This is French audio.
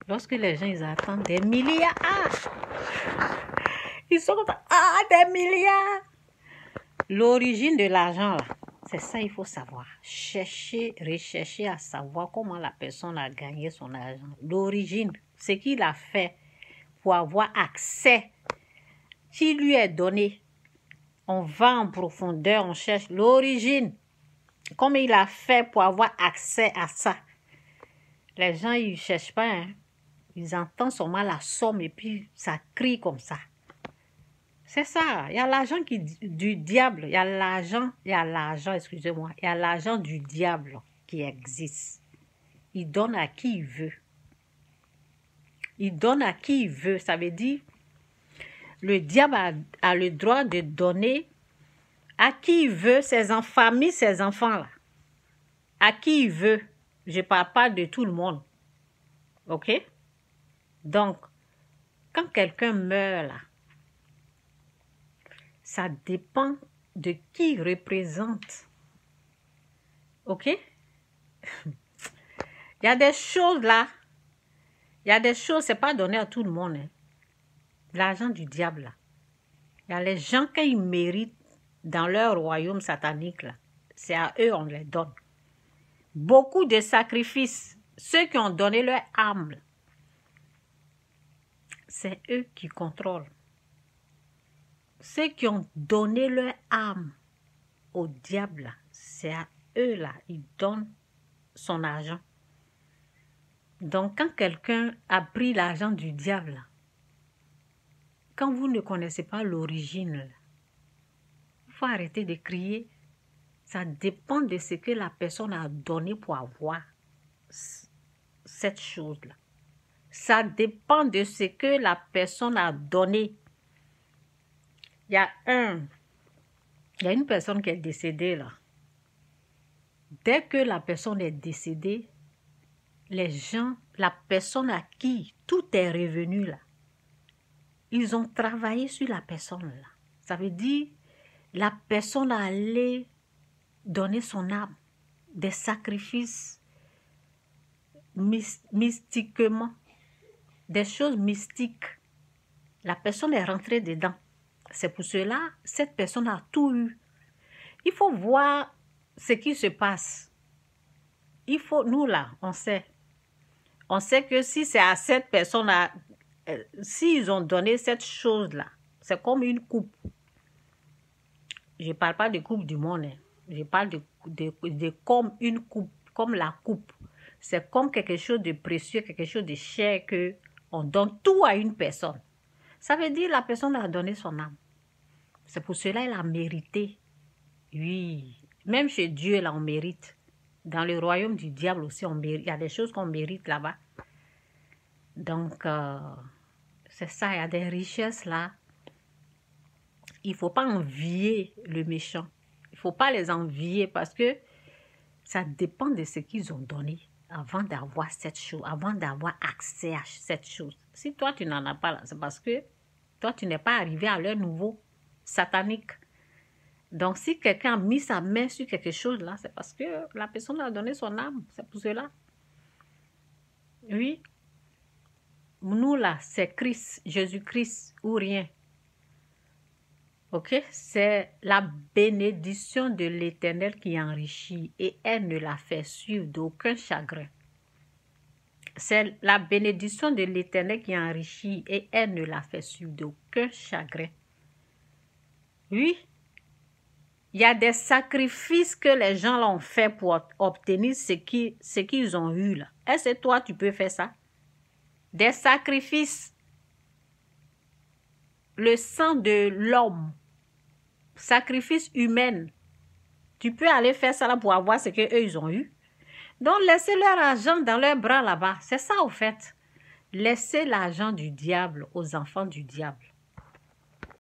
Lorsque les gens, ils attendent des milliards, ils sont comme ça, des milliards. L'origine de l'argent, là, c'est ça il faut savoir. Rechercher à savoir comment la personne a gagné son argent. L'origine, ce qu'il a fait pour avoir accès, qui lui est donné. On va en profondeur, on cherche l'origine. Comment il a fait pour avoir accès à ça. Les gens, ils ne cherchent pas, hein. Ils entendent seulement la somme et puis ça crie comme ça. C'est ça. Il y a l'argent du diable. Il y a l'argent, excusez-moi. Il y a l'argent du diable qui existe. Il donne à qui il veut. Il donne à qui il veut. Ça veut dire, le diable a le droit de donner à qui il veut, ses familles, ses enfants-là. À qui il veut. Je ne parle pas de tout le monde. OK? Donc, quand quelqu'un meurt là, ça dépend de qui il représente. OK? Il y a des choses là. Il y a des choses, ce n'est pas donné à tout le monde. Hein. L'argent du diable là. Il y a les gens, quand ils méritent dans leur royaume satanique là, c'est à eux on les donne. Beaucoup de sacrifices, ceux qui ont donné leur âme, c'est eux qui contrôlent. Ceux qui ont donné leur âme au diable, c'est à eux là, ils donnent son argent. Donc quand quelqu'un a pris l'argent du diable, quand vous ne connaissez pas l'origine, il faut arrêter de crier. Ça dépend de ce que la personne a donné pour avoir cette chose-là. Ça dépend de ce que la personne a donné. Il y a une personne qui est décédée là. Dès que la personne est décédée, les gens, la personne à qui tout est revenu là, ils ont travaillé sur la personne là. Ça veut dire, la personne a allé donner son âme, des sacrifices mystiquement, des choses mystiques. La personne est rentrée dedans. C'est pour cela, cette personne a tout eu. Il faut voir ce qui se passe. Nous là, on sait. On sait que si c'est à cette personne-là, s'ils ont donné cette chose-là, c'est comme une coupe. Je ne parle pas de coupe du monde. Hein. Je parle de comme une coupe, comme la coupe. C'est comme quelque chose de précieux, quelque chose de cher qu'on donne tout à une personne. Ça veut dire que la personne a donné son âme. C'est pour cela qu'elle a mérité. Oui, même chez Dieu, là, on mérite. Dans le royaume du diable aussi, on mérite. Il y a des choses qu'on mérite là-bas. Donc, c'est ça, il y a des richesses là. Il ne faut pas envier le méchant. Il ne faut pas les envier parce que ça dépend de ce qu'ils ont donné avant d'avoir cette chose, avant d'avoir accès à cette chose. Si toi, tu n'en as pas là, c'est parce que toi, tu n'es pas arrivé à leur niveau satanique. Donc, si quelqu'un a mis sa main sur quelque chose là, c'est parce que la personne a donné son âme. C'est pour cela. Oui. Nous là, c'est Christ, Jésus-Christ ou rien. Ok? C'est la bénédiction de l'Éternel qui enrichit et elle ne la fait suivre d'aucun chagrin. C'est la bénédiction de l'Éternel qui enrichit et elle ne la fait suivre d'aucun chagrin. Oui. Il y a des sacrifices que les gens l'ont fait pour obtenir ce qu'ils ont eu là. Est-ce que toi, tu peux faire ça? Des sacrifices. Le sang de l'homme. Sacrifice humain. Tu peux aller faire ça là pour avoir ce qu'eux, ils ont eu. Donc, laissez leur argent dans leurs bras là-bas. C'est ça, au fait. Laissez l'argent du diable aux enfants du diable.